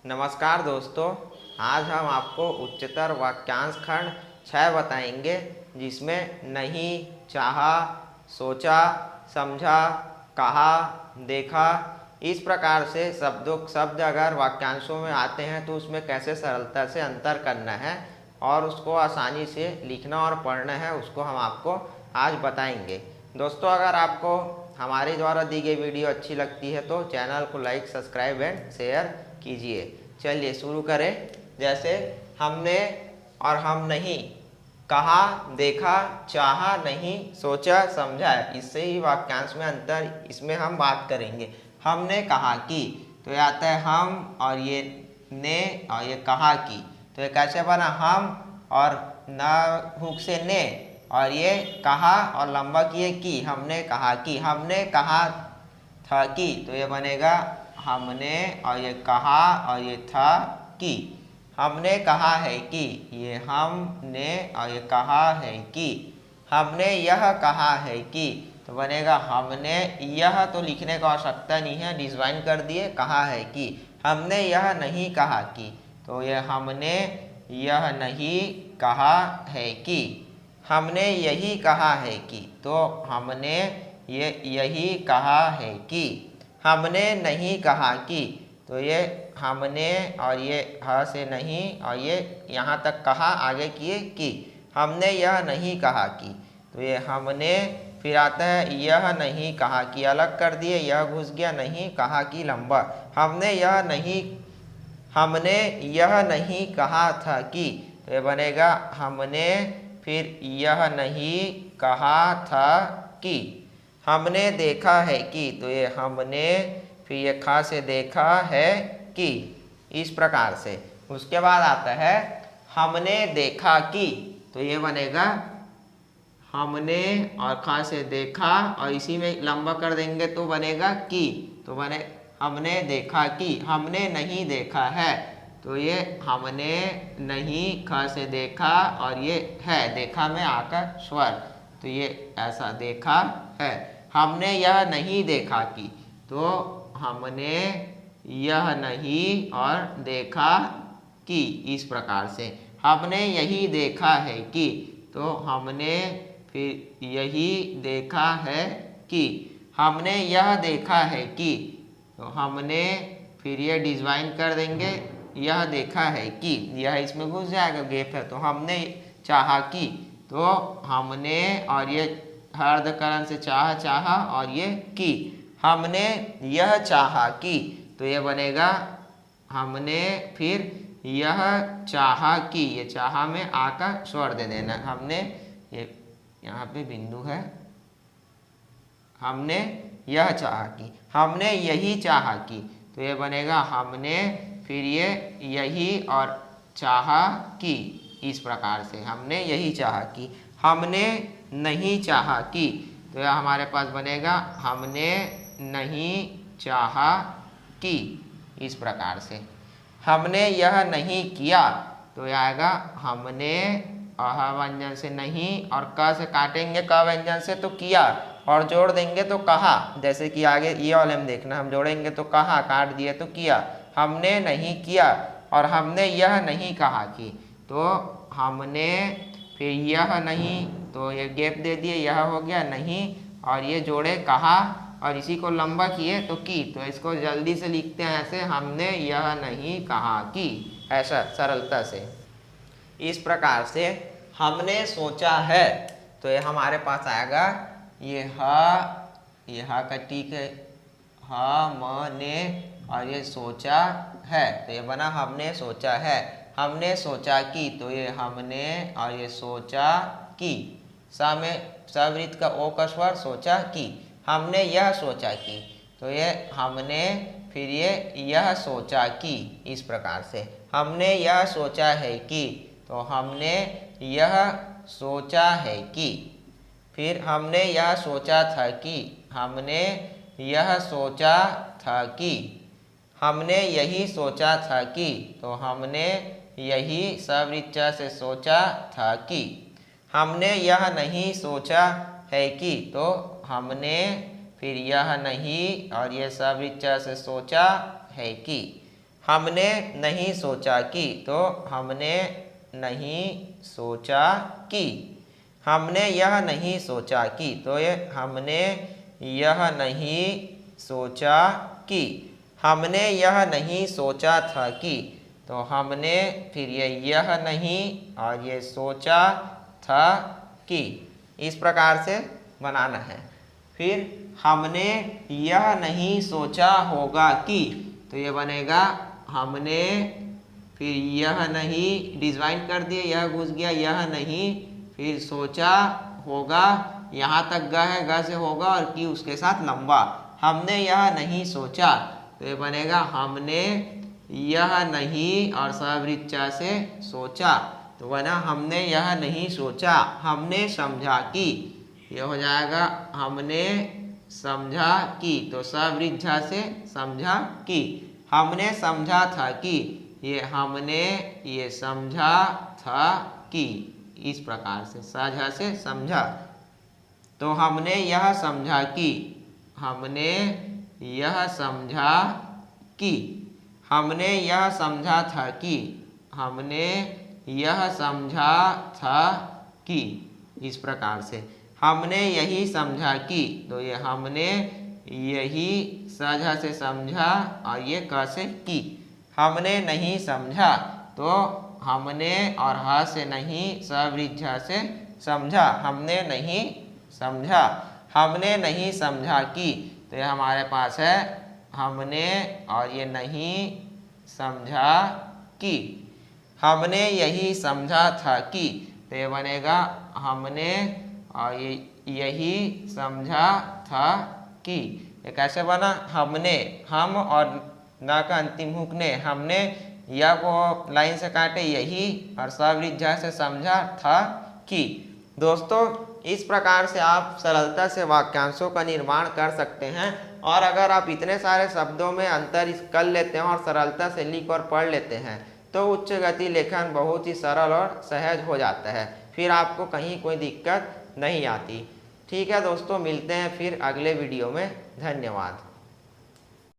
नमस्कार दोस्तों, आज हम आपको उच्चतर वाक्यांश खंड 6 बताएंगे, जिसमें नहीं, चाहा, सोचा, समझा, कहा, देखा, इस प्रकार से शब्द अगर वाक्यांशों में आते हैं तो उसमें कैसे सरलता से अंतर करना है और उसको आसानी से लिखना और पढ़ना है, उसको हम आपको आज बताएंगे। दोस्तों, अगर आपको हमारे द्वारा दी गई वीडियो अच्छी लगती है तो चैनल को लाइक, सब्सक्राइब एंड शेयर कीजिए। चलिए शुरू करें। जैसे हमने और हम नहीं, कहा, देखा, चाहा, नहीं, सोचा, समझा, इससे ही वाक्यांश में अंतर, इसमें हम बात करेंगे। हमने कहा कि, तो ये आता है हम और ये ने और ये कहा कि, तो ये कैसे बना? हम और न हुक से ने और ये कहा और लंबा किए कि, हमने कहा कि, हमने कहा था कि, तो ये बनेगा हमने और ये कहा और ये था कि। हमने कहा है कि, ये हमने और ये कहा है कि। हमने यह कहा है कि, तो बनेगा हमने यह, तो लिखने का आवश्यकता नहीं है, डिज़ाइन कर दिए, कहा है कि। हमने यह नहीं कहा कि, तो ये हमने यह नहीं कहा है कि। हमने यही कहा है कि, तो हमने ये यही कहा है कि। हमने नहीं कहा कि, तो ये हमने और ये ह से नहीं और ये यहाँ तक कहा, आगे किए कि। हमने यह नहीं कहा कि, तो ये हमने, फिर आता है यह नहीं कहा कि, अलग कर दिए, यह घुस गया, नहीं कहा कि लंबा। हमने यह नहीं कहा था कि, तो ये बनेगा हमने, फिर यह नहीं कहा था कि। हमने देखा है कि, तो ये हमने, फिर ये खा से देखा है कि, इस प्रकार से। उसके बाद आता है हमने देखा कि, तो ये बनेगा हमने और खा से देखा और इसी में लंबा कर देंगे तो बनेगा कि, तो बने हमने देखा कि। हमने नहीं देखा है, तो ये हमने नहीं खा से देखा और ये है, देखा में आकर स्वर, तो ये ऐसा देखा है। हमने यह नहीं देखा कि, तो हमने यह नहीं और देखा कि, इस प्रकार से। हमने यही देखा है कि, तो हमने, फिर यही देखा है कि। हमने यह देखा है कि, तो हमने, फिर ये डिज़ाइन कर देंगे, यह देखा है कि, यह इसमें घुस जाएगा, गैप है, तो हमने चाहा कि, तो हमने और ये अर्धकरण से चाहा और ये कि। हमने यह चाहा कि, तो ये बनेगा हमने, फिर यह चाहा कि, ये चाहा में आकर स्वर दे देना। हमने, ये यहाँ पे बिंदु है, हमने यह चाहा कि। हमने यही चाहा कि, तो ये बनेगा हमने, फिर ये यही और चाहा कि, इस प्रकार से। हमने यही चाहा कि। हमने नहीं चाहा कि, तो यह हमारे पास बनेगा हमने नहीं चाहा कि, इस प्रकार से। हमने यह नहीं किया, तो यह आएगा हमने अह व्यंजन से नहीं और क से काटेंगे, क व्यंजन से, तो किया और जोड़ देंगे तो कहा। जैसे कि आगे ये वाले में देखना, हम जोड़ेंगे तो कहा, काट दिए तो किया। हमने नहीं किया और हमने यह नहीं कहा कि, तो हमने, फिर यह नहीं, तो ये गैप दे दिए, यह हो गया नहीं और ये जोड़े कहा और इसी को लंबा किए तो की। तो इसको जल्दी से लिखते हैं ऐसे, हमने यह नहीं कहा कि, ऐसा सरलता से। इस प्रकार से हमने सोचा है, तो ये हमारे पास आएगा ये ह का टीक है, हमने और ये सोचा है, तो ये बना हमने सोचा है। हमने सोचा कि, तो ये हमने और ये सोचा कि, सा में सवृत्त का ओ का स्वर, सोचा कि। हमने यह सोचा कि, तो ये हमने, फिर ये यह सोचा कि, इस प्रकार से। हमने यह सोचा है कि, तो हमने यह सोचा है कि। फिर हमने यह सोचा था कि, हमने यह सोचा था कि। हमने यही सोचा था कि, तो हमने यही सवृत्त से सोचा था कि। हमने यह नहीं सोचा है कि, तो हमने, फिर यह नहीं और ये सवृत्त से सोचा है कि। हमने नहीं सोचा कि, तो हमने नहीं सोचा कि। हमने यह नहीं सोचा कि, तो ये हमने यह नहीं सोचा कि। हमने यह नहीं सोचा था कि, तो हमने फिर ये यह नहीं और ये सोचा था कि, इस प्रकार से बनाना है। फिर हमने यह नहीं सोचा होगा कि, तो ये बनेगा हमने फिर यह नहीं डिवाइड कर दिए, यह घुस गया, यह नहीं, फिर सोचा होगा, यहाँ तक ग है, ग से होगा और कि उसके साथ लंबा। हमने यह नहीं सोचा, तो ये बनेगा हमने यह नहीं और सवृक्षा से सोचा, तो बना हमने यह नहीं सोचा। हमने समझा कि, ये हो जाएगा हमने समझा कि, तो सवृक्षा से समझा कि। हमने समझा था कि, ये हमने ये समझा था कि, इस प्रकार से साझा से समझा। तो हमने यह समझा कि, हमने यह समझा कि। हमने यह समझा था कि, हमने यह समझा था कि, इस प्रकार से। हमने यही समझा कि, तो ये हमने यही साझा से समझा और ये क से कि। हमने नहीं समझा, तो हमने और ह से नहीं सवृक्षा से समझा, हमने नहीं समझा। हमने नहीं समझा कि, तो ये हमारे पास है हमने और ये नहीं समझा कि। हमने यही समझा था कि, तो ये बनेगा हमने और ये यही समझा था कि। ये कैसे बना, हमने, हम और ना का अंतिम हुक ने, हमने या को लाइन से काटे यही और सवृक्षा से समझा था कि। दोस्तों इस प्रकार से आप सरलता से वाक्यांशों का निर्माण कर सकते हैं। और अगर आप इतने सारे शब्दों में अंतर कर लेते हैं और सरलता से लिख और पढ़ लेते हैं तो उच्च गति लेखन बहुत ही सरल और सहज हो जाता है, फिर आपको कहीं कोई दिक्कत नहीं आती। ठीक है दोस्तों, मिलते हैं फिर अगले वीडियो में। धन्यवाद।